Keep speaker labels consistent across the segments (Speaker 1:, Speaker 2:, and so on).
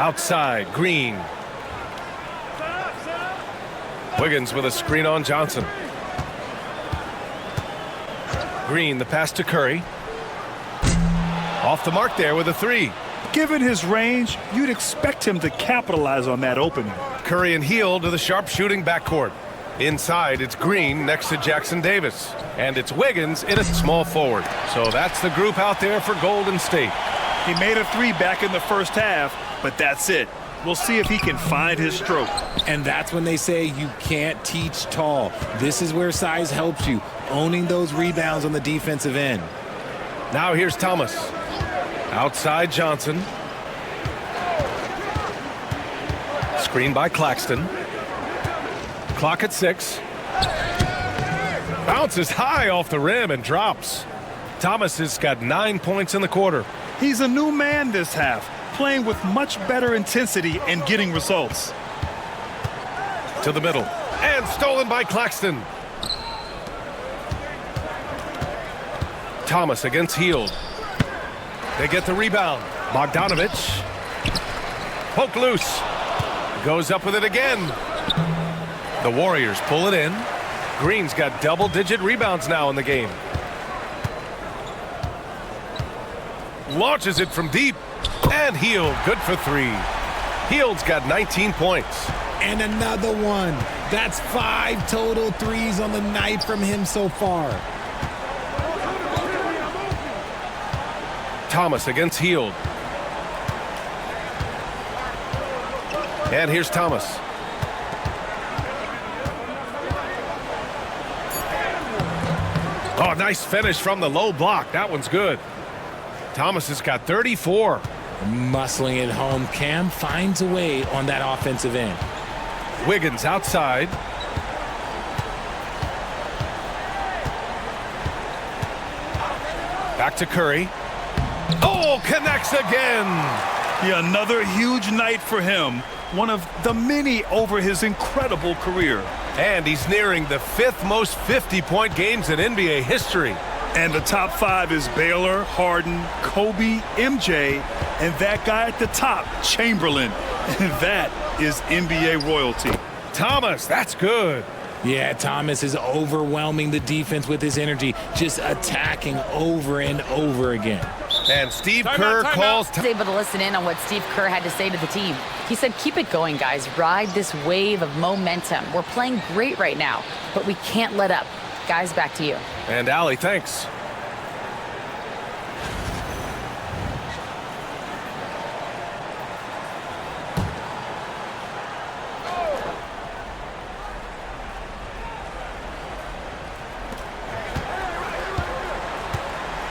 Speaker 1: Outside, Green. Wiggins with a screen on Johnson. Green, the pass to Curry. Off the mark there with a three.
Speaker 2: Given his range, you'd expect him to capitalize on that opening.
Speaker 1: Curry and Hield to the sharp-shooting backcourt. Inside, it's Green next to Jackson Davis. And it's Wiggins in a small forward. So that's the group out there for Golden State.
Speaker 2: He made a three back in the first half, but that's it. We'll see if he can find his stroke.
Speaker 3: And that's when they say you can't teach tall. This is where size helps you, owning those rebounds on the defensive end.
Speaker 1: Now here's Thomas. Outside Johnson. Screen by Claxton. Clock at 6. Bounces high off the rim and drops. Thomas has got 9 points in the quarter.
Speaker 2: He's a new man this half, playing with much better intensity and getting results.
Speaker 1: To the middle. And stolen by Claxton. Thomas against Hield. They get the rebound. Bogdanovich. Poke loose. Goes up with it again. The Warriors pull it in. Green's got double-digit rebounds now in the game. Launches it from deep. And Hield, good for 3. Hield's got 19 points.
Speaker 3: And another one. That's 5 total threes on the night from him so far.
Speaker 1: Thomas against Hield. And here's Thomas. Oh, nice finish from the low block. That one's good. Thomas has got 34.
Speaker 3: Muscling it home. Cam finds a way on that offensive end.
Speaker 1: Wiggins outside. Back to Curry. Oh, connects again.
Speaker 2: Yeah, another huge night for him. One of the many over his incredible career.
Speaker 1: And he's nearing the 5th most 50-point games in NBA history.
Speaker 2: And the top 5 is Baylor, Harden, Kobe, MJ, and that guy at the top, Chamberlain. And that is NBA royalty.
Speaker 1: Thomas, that's good.
Speaker 3: Yeah, Thomas is overwhelming the defense with his energy, just attacking over and over again.
Speaker 1: And Steve Kerr calls.
Speaker 4: I was able to listen in on what Steve Kerr had to say to the team. He said, keep it going, guys. Ride this wave of momentum. We're playing great right now, but we can't let up. Guys, back to you.
Speaker 1: And Allie, thanks.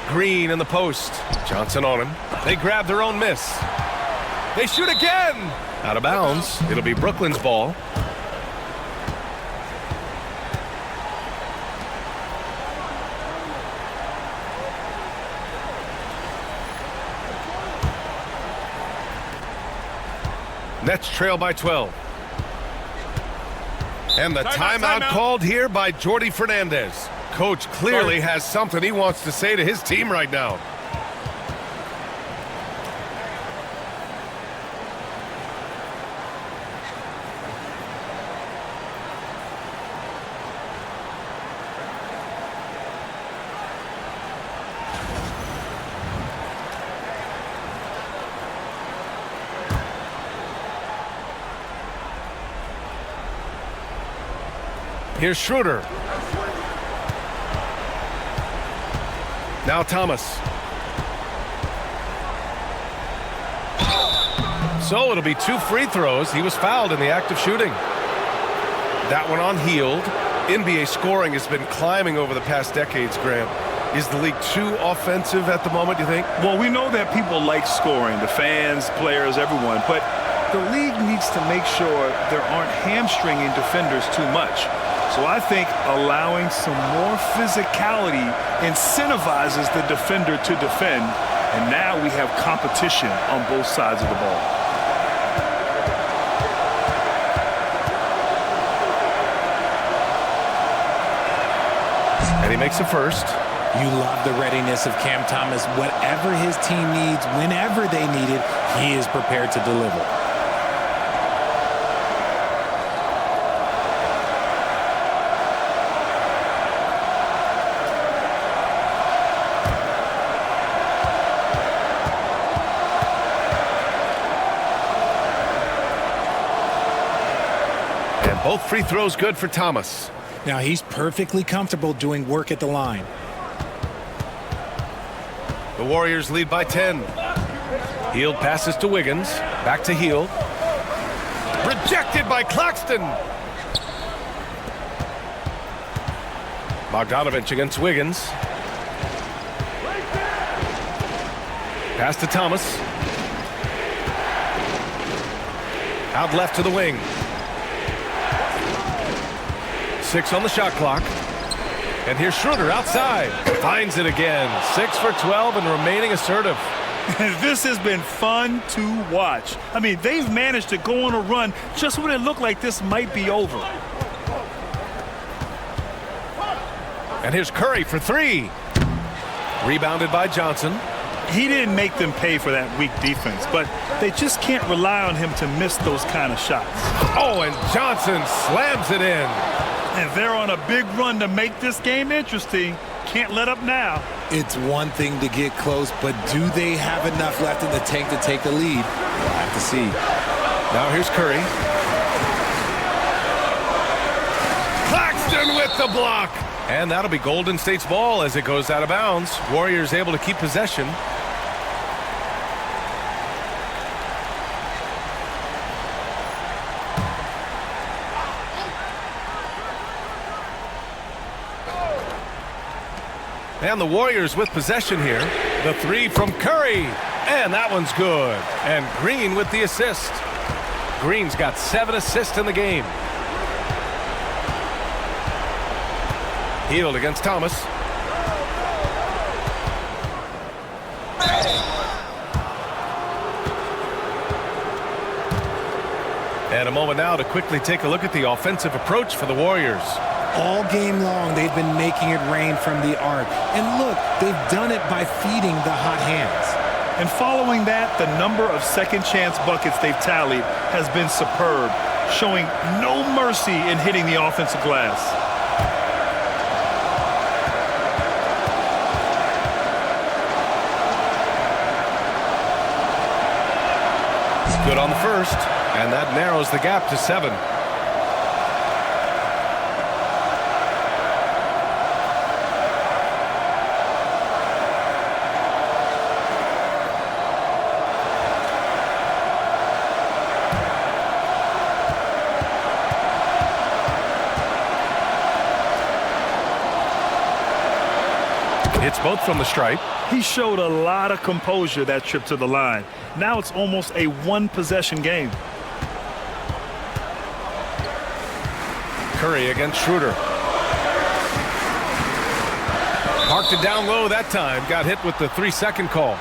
Speaker 1: Green in the post. Johnson on him. They grab their own miss. They shoot again. Out of bounds. It'll be Brooklyn's ball. Nets trail by 12. And the timeout called here by Jordi Fernandez. Coach clearly has something he wants to say to his team right now. Here's Schroeder. Now Thomas. So it'll be 2 free throws. He was fouled in the act of shooting. That one on Hield. NBA scoring has been climbing over the past decades, Graham. Is the league too offensive at the moment, do you think?
Speaker 2: Well, we know that people like scoring, the fans, players, everyone, but the league needs to make sure there aren't hamstringing defenders too much. So I think allowing some more physicality incentivizes the defender to defend, and now we have competition on both sides of the ball.
Speaker 1: And he makes a first.
Speaker 3: You love the readiness of Cam Thomas. Whatever his team needs, whenever they need it, he is prepared to deliver.
Speaker 1: And both free throws good for Thomas.
Speaker 3: Now he's perfectly comfortable doing work at the line.
Speaker 1: The Warriors lead by 10. Hield passes to Wiggins. Back to Hield. Rejected by Claxton. Bogdanovich against Wiggins. Pass to Thomas. Out left to the wing. 6 on the shot clock. And here's Schroeder outside. Finds it again. 6 for 12 and remaining assertive.
Speaker 2: This has been fun to watch. I mean, they've managed to go on a run just when it looked like this might be over.
Speaker 1: And here's Curry for 3. Rebounded by Johnson.
Speaker 2: He didn't make them pay for that weak defense, but they just can't rely on him to miss those kind of shots.
Speaker 1: Oh, and Johnson slams it in.
Speaker 2: And they're on a big run to make this game interesting. Can't let up now.
Speaker 3: It's one thing to get close, but do they have enough left in the tank to take the lead? We'll have to see.
Speaker 1: Now here's Curry. Claxton with the block. And that'll be Golden State's ball as it goes out of bounds. Warriors able to keep possession. And the Warriors with possession here. The 3 from Curry. And that one's good. And Green with the assist. Green's got 7 assists in the game. Hield against Thomas. And a moment now to quickly take a look at the offensive approach for the Warriors.
Speaker 3: All game long, they've been making it rain from the arc. And look, they've done it by feeding the hot hands.
Speaker 2: And following that, the number of second chance buckets they've tallied has been superb, showing no mercy in hitting the offensive glass.
Speaker 1: Good on the first, and that narrows the gap to 7. It's both from the stripe.
Speaker 2: He showed a lot of composure that trip to the line. Now it's almost a one-possession game.
Speaker 1: Curry against Schroeder. Parked it down low that time. Got hit with the 3-second call.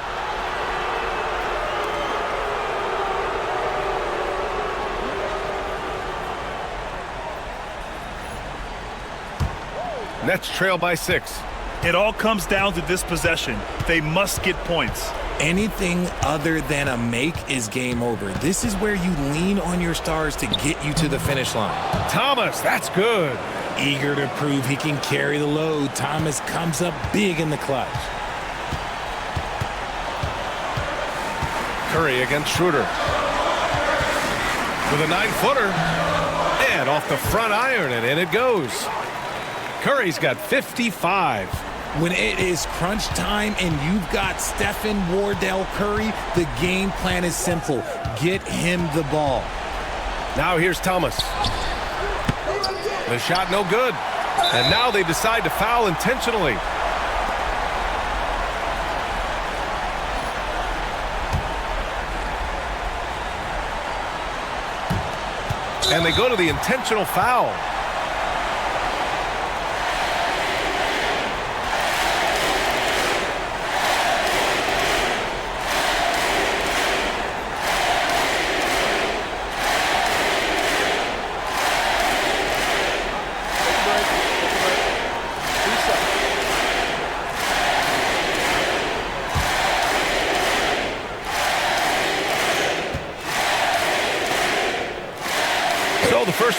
Speaker 1: Nets trail by 6.
Speaker 2: It all comes down to this possession. They must get points.
Speaker 3: Anything other than a make is game over. This is where you lean on your stars to get you to the finish line.
Speaker 1: Thomas, that's good.
Speaker 3: Eager to prove he can carry the load, Thomas comes up big in the clutch.
Speaker 1: Curry against Schroeder. With a 9-footer. And off the front iron, and in it goes. Curry's got 55.
Speaker 3: When it is crunch time and you've got Stephen Wardell Curry, the game plan is simple. Get him the ball.
Speaker 1: Now here's Thomas. The shot no good. And now they decide to foul intentionally. And they go to the intentional foul.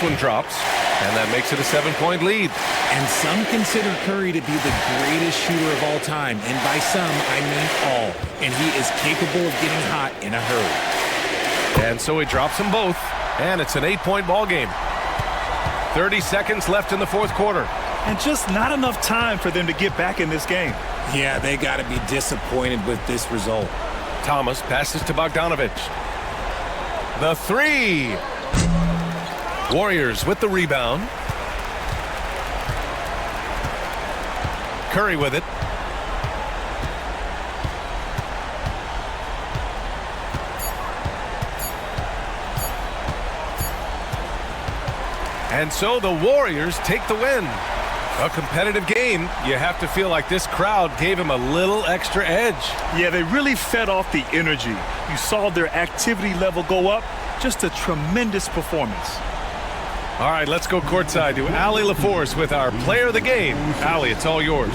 Speaker 1: This one drops, and that makes it a 7-point lead.
Speaker 3: And some consider Curry to be the greatest shooter of all time. And by some, I mean all. And he is capable of getting hot in a hurry.
Speaker 1: And so he drops them both, and it's an 8-point ball game. 30 seconds left in the fourth quarter.
Speaker 2: And just not enough time for them to get back in this game.
Speaker 3: Yeah, they got to be disappointed with this result.
Speaker 1: Thomas passes to Bogdanovich. The three. Warriors with the rebound. Curry with it. And so the Warriors take the win. A competitive game. You have to feel like this crowd gave him a little extra edge.
Speaker 2: Yeah, they really fed off the energy. You saw their activity level go up. Just a tremendous performance.
Speaker 1: All right, let's go courtside to Allie LaForce with our player of the game. Allie, it's all yours.